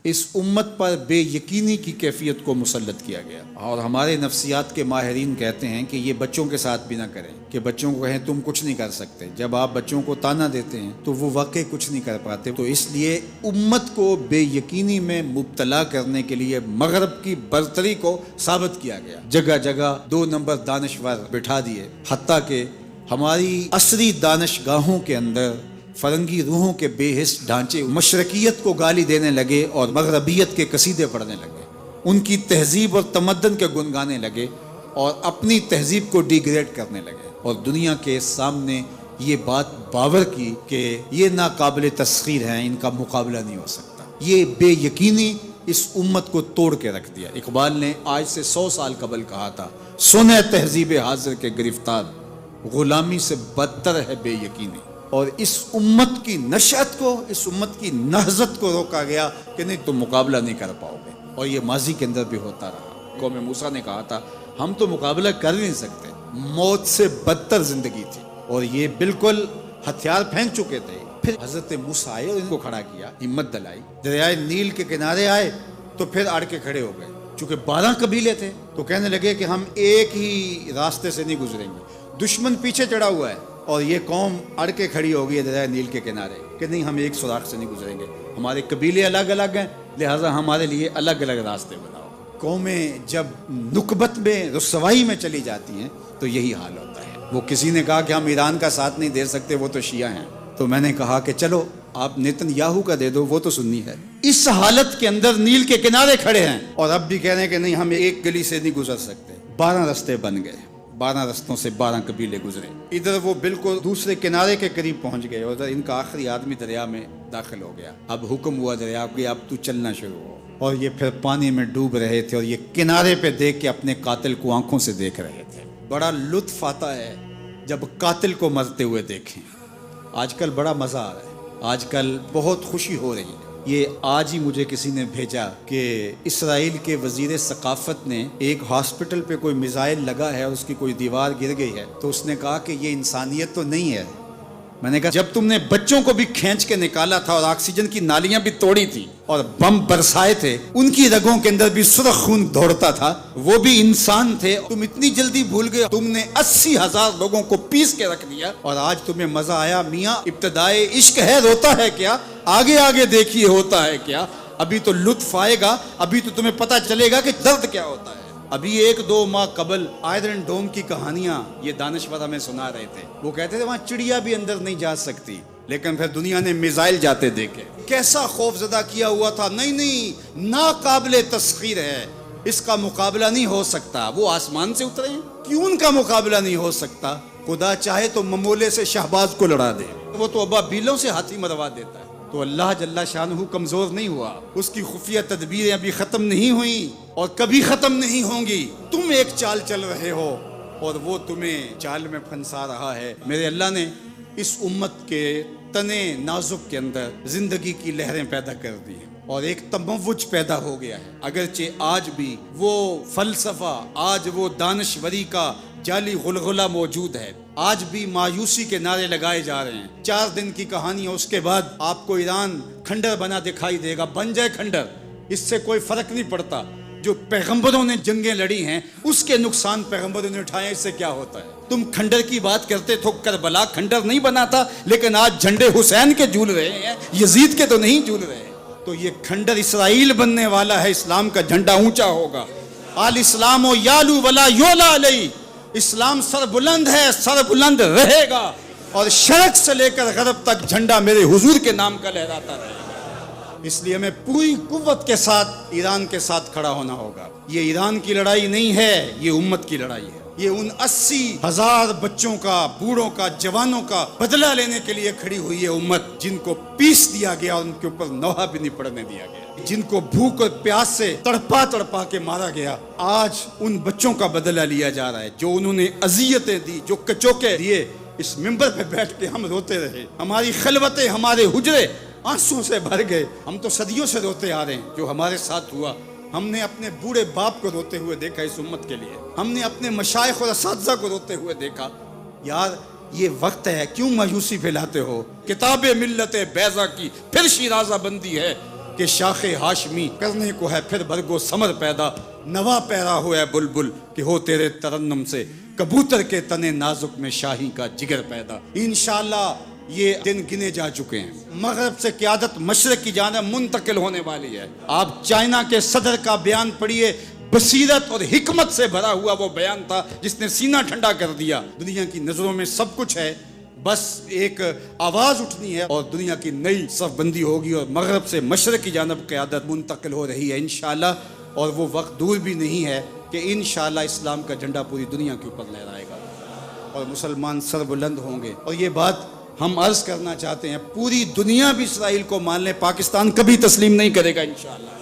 اس امت پر بے یقینی کی کیفیت کو مسلط کیا گیا، اور ہمارے نفسیات کے ماہرین کہتے ہیں کہ یہ بچوں کے ساتھ بھی نہ کریں، کہ بچوں کو کہیں تم کچھ نہیں کر سکتے۔ جب آپ بچوں کو تانا دیتے ہیں تو وہ واقعی کچھ نہیں کر پاتے۔ تو اس لیے امت کو بے یقینی میں مبتلا کرنے کے لیے مغرب کی برتری کو ثابت کیا گیا، جگہ جگہ 2 نمبر دانشور بٹھا دیے، حتیٰ کہ ہماری عصری دانشگاہوں کے اندر فرنگی روحوں کے بے حس ڈھانچے مشرقیت کو گالی دینے لگے اور مغربیت کے قصیدے پڑھنے لگے، ان کی تہذیب اور تمدن کے گن گانے لگے اور اپنی تہذیب کو ڈی گریڈ کرنے لگے، اور دنیا کے سامنے یہ بات باور کی کہ یہ ناقابل تسخیر ہیں، ان کا مقابلہ نہیں ہو سکتا۔ یہ بے یقینی اس امت کو توڑ کے رکھ دیا۔ اقبال نے آج سے 100 سال قبل کہا تھا، سنے تہذیب حاضر کے گرفتار، غلامی سے بدتر ہے بے یقینی۔ اور اس امت کی نشأت کو، اس امت کی نہضت کو روکا گیا کہ نہیں تم مقابلہ نہیں کر پاؤ گے، اور یہ ماضی کے اندر بھی ہوتا رہا۔ قوم موسیٰ نے کہا تھا ہم تو مقابلہ کر نہیں سکتے، موت سے بدتر زندگی تھی، اور یہ بالکل ہتھیار پھینک چکے تھے۔ پھر حضرت موسیٰ آئے اور ان کو کھڑا کیا، ہمت دلائی، دریائے نیل کے کنارے آئے تو پھر اڑ کے کھڑے ہو گئے۔ چونکہ 12 قبیلے تھے تو کہنے لگے کہ ہم ایک ہی راستے سے نہیں گزریں گے، دشمن پیچھے چڑھا ہوا ہے اور یہ قوم اڑ کے کھڑی ہو گئی ہے دریائے نیل کے کنارے کہ نہیں ہم ایک سوراخ سے نہیں گزریں گے، ہمارے قبیلے الگ الگ ہیں، لہٰذا ہمارے لیے الگ الگ راستے بناؤ۔ قومیں جب نکبت میں رسوائی میں چلی جاتی ہیں تو یہی حال ہوتا ہے۔ وہ کسی نے کہا کہ ہم ایران کا ساتھ نہیں دے سکتے، وہ تو شیعہ ہیں، تو میں نے کہا کہ چلو آپ نیتن یاہو کا دے دو، وہ تو سنی ہے۔ اس حالت کے اندر نیل کے کنارے کھڑے ہیں اور اب بھی کہہ رہے ہیں کہ نہیں ہم ایک گلی سے نہیں گزر سکتے۔ 12 رستے بن گئے، 12 رستوں سے 12 قبیلے گزرے، ادھر وہ بالکل دوسرے کنارے کے قریب پہنچ گئے، ادھر ان کا آخری آدمی دریا میں داخل ہو گیا۔ اب حکم ہوا دریا کہ اب تو چلنا شروع ہو، اور یہ پھر پانی میں ڈوب رہے تھے اور یہ کنارے پہ دیکھ کے اپنے قاتل کو آنکھوں سے دیکھ رہے تھے۔ بڑا لطف آتا ہے جب قاتل کو مرتے ہوئے دیکھیں۔ آج کل بڑا مزہ آ رہا ہے، آج کل بہت خوشی ہو رہی ہے۔ یہ آج ہی مجھے کسی نے بھیجا کہ اسرائیل کے وزیر ثقافت نے ایک ہاسپٹل پہ کوئی میزائل لگا ہے اور اس کی کوئی دیوار گر گئی ہے، تو اس نے کہا کہ یہ انسانیت تو نہیں ہے۔ میں نے کہا جب تم نے بچوں کو بھی کھینچ کے نکالا تھا اور آکسیجن کی نالیاں بھی توڑی تھی اور بم برسائے تھے، ان کی رگوں کے اندر بھی سرخ خون دوڑتا تھا، وہ بھی انسان تھے، تم اتنی جلدی بھول گئے؟ تم نے 80,000 لوگوں کو پیس کے رکھ دیا اور آج تمہیں مزہ آیا؟ میاں ابتدائے عشق ہے، روتا ہے کیا؟ آگے آگے دیکھیے ہوتا ہے کیا؟ ابھی تو لطف آئے گا، ابھی تو تمہیں پتہ چلے گا کہ درد کیا ہوتا ہے۔ ابھی 1-2 ماہ قبل آئرن ڈوم کی کہانیاں یہ دانشور ہمیں سنا رہے تھے، وہ کہتے تھے وہاں چڑیا بھی اندر نہیں جا سکتی، لیکن پھر دنیا نے میزائل جاتے دیکھے، کیسا خوف زدہ کیا ہوا تھا۔ نہیں ناقابل تسخیر ہے، اس کا مقابلہ نہیں ہو سکتا۔ وہ آسمان سے اترے ہیں، کیوں ان کا مقابلہ نہیں ہو سکتا؟ خدا چاہے تو ممولے سے شہباز کو لڑا دے، وہ تو ابابیلوں سے ہاتھی مروا دیتا ہے۔ تو اللہ جل شانہ کمزور نہیں ہوا، اس کی خفیہ تدبیریں ابھی ختم نہیں ہوئیں اور کبھی ختم نہیں ہوں گی۔ تم ایک چال چل رہے ہو اور وہ تمہیں چال میں پھنسا رہا ہے۔ میرے اللہ نے اس امت کے تنے نازک کے اندر زندگی کی لہریں پیدا کر دی ہیں اور ایک تموج پیدا ہو گیا ہے۔ اگرچہ آج بھی وہ فلسفہ، آج وہ دانشوری کا جعلی غلغلہ موجود ہے، آج بھی مایوسی کے نعرے لگائے جا رہے ہیں۔ 4 دن کی کہانی ہے، اس کے بعد آپ کو ایران کھنڈر بنا دکھائی دے گا، بن جائے کھنڈر، اس سے کوئی فرق نہیں پڑتا۔ جو پیغمبروں نے جنگیں لڑی ہیں اس کے نقصان پیغمبروں نے اٹھائے، اس سے کیا ہوتا ہے؟ تم کھنڈر کی بات کرتے تھو، کربلا کھنڈر نہیں بنا تھا، لیکن آج جھنڈے حسین کے جھول رہے ہیں، یزید کے تو نہیں جھول رہے۔ تو یہ کھنڈر اسرائیل بننے والا ہے، اسلام کا جھنڈا اونچا ہوگا۔ آل اسلام و یالو ولا یولا علیہ، اسلام سر بلند ہے، سر بلند رہے گا، اور شرق سے لے کر غرب تک جھنڈا میرے حضور کے نام کا لہراتا رہے گا۔ اس لیے ہمیں پوری قوت کے ساتھ ایران کے ساتھ کھڑا ہونا ہوگا۔ یہ ایران کی لڑائی نہیں ہے، یہ امت کی لڑائی ہے۔ یہ ان 80,000 بچوں کا، بوڑھوں کا، جوانوں کا بدلہ لینے کے لیے کھڑی ہوئی ہے امت، جن کو پیس دیا گیا اور ان کے اوپر نوحہ بھی نہیں پڑنے دیا گیا، جن کو بھوک اور پیاس سے تڑپا تڑپا کے مارا گیا۔ آج ان بچوں کا بدلہ لیا جا رہا ہے جو انہوں نے اذیتیں دی، جو کچوکے دیے۔ اس ممبر پہ بیٹھ کے ہم روتے رہے، ہماری خلوتیں، ہمارے حجرے آنسوں سے بھر گئے۔ ہم تو صدیوں سے روتے آ رہے ہیں جو ہمارے ساتھ ہوا۔ ہم نے اپنے بوڑھے باپ کو روتے ہوئے دیکھا اس امت کے لیے، ہم نے اپنے مشائخ اور اساتذہ کو روتے ہوئے دیکھا۔ یار یہ وقت ہے، کیوں مایوسی پھیلاتے ہو؟ کتاب ملت بیضا کی پھر شیرازہ بندی ہے، کہ شاخ ہاشمی کرنے کو ہے پھر برگو ثمر پیدا، نوا پیرا ہوا ہے بلبل کہ ہو تیرے ترنم سے کبوتر کے تنے نازک میں شاہی کا جگر پیدا۔ انشاءاللہ یہ دن گنے جا چکے ہیں، مغرب سے قیادت مشرق کی جانب منتقل ہونے والی ہے۔ آپ چائنا کے صدر کا بیان پڑھیے، بصیرت اور حکمت سے بھرا ہوا وہ بیان تھا جس نے سینہ ٹھنڈا کر دیا۔ دنیا کی نظروں میں سب کچھ ہے، بس ایک آواز اٹھنی ہے اور دنیا کی نئی صف بندی ہوگی اور مغرب سے مشرق کی جانب قیادت منتقل ہو رہی ہے انشاءاللہ، اور وہ وقت دور بھی نہیں ہے کہ انشاءاللہ اسلام کا جھنڈا پوری دنیا کے اوپر لہرائے گا اور مسلمان سر بلند ہوں گے۔ اور یہ بات ہم عرض کرنا چاہتے ہیں، پوری دنیا بھی اسرائیل کو مان لے، پاکستان کبھی تسلیم نہیں کرے گا انشاءاللہ۔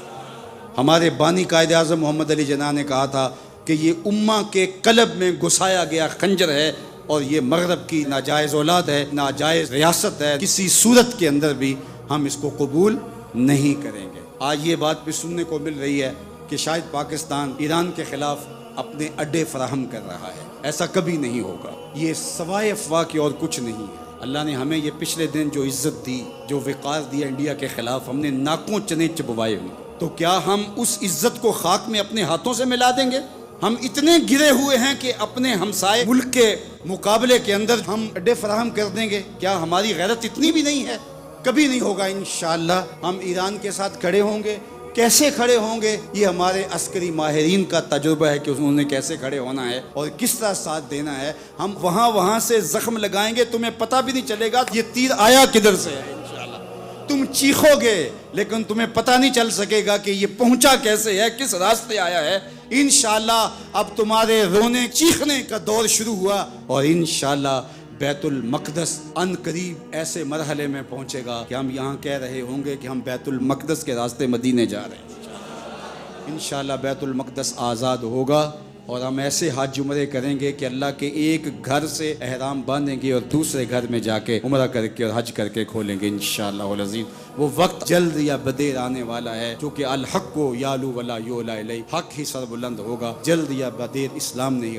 ہمارے بانی قائد اعظم محمد علی جناح نے کہا تھا کہ یہ امہ کے قلب میں گھسایا گیا خنجر ہے اور یہ مغرب کی ناجائز اولاد ہے، ناجائز ریاست ہے، کسی صورت کے اندر بھی ہم اس کو قبول نہیں کریں گے۔ آج یہ بات بھی سننے کو مل رہی ہے کہ شاید پاکستان ایران کے خلاف اپنے اڈے فراہم کر رہا ہے، ایسا کبھی نہیں ہوگا، یہ سوائے افواہ کی اور کچھ نہیں ہے۔ اللہ نے ہمیں یہ پچھلے دن جو عزت دی، جو وقار دیا انڈیا کے خلاف، ہم نے ناکوں چنے چبوائے ہوئے، تو کیا ہم اس عزت کو خاک میں اپنے ہاتھوں سے ملا دیں گے؟ ہم اتنے گرے ہوئے ہیں کہ اپنے ہمسائے ملک کے مقابلے کے اندر ہم اڈے فراہم کر دیں گے؟ کیا ہماری غیرت اتنی بھی نہیں ہے؟ کبھی نہیں ہوگا انشاءاللہ۔ ہم ایران کے ساتھ کھڑے ہوں گے، کیسے کھڑے ہوں گے یہ ہمارے عسکری ماہرین کا تجربہ ہے کہ انہوں نے کیسے کھڑے ہونا ہے اور کس طرح ساتھ دینا ہے۔ ہم وہاں سے زخم لگائیں گے، تمہیں پتہ بھی نہیں چلے گا یہ تیر آیا کدھر سے ہے انشاءاللہ۔ تم چیخو گے لیکن تمہیں پتہ نہیں چل سکے گا کہ یہ پہنچا کیسے ہے، کس راستے آیا ہے۔ انشاءاللہ اب تمہارے رونے چیخنے کا دور شروع ہوا اور انشاءاللہ بیت المقدس ان قریب ایسے مرحلے میں پہنچے گا کہ ہم یہاں کہہ رہے ہوں گے کہ ہم بیت المقدس کے راستے مدینے جا رہے ہیں۔ انشاءاللہ بیت المقدس آزاد ہوگا اور ہم ایسے حج عمرے کریں گے کہ اللہ کے ایک گھر سے احرام باندھیں گے اور دوسرے گھر میں جا کے عمرہ کر کے اور حج کر کے کھولیں گے انشاءاللہ العزیز۔ وہ وقت جلد یا بدیر آنے والا ہے جو کہ الحق کو یالو ولا یولا الیہ، حق ہی سر بلند ہوگا، جلد یا بدیر اسلام نہیں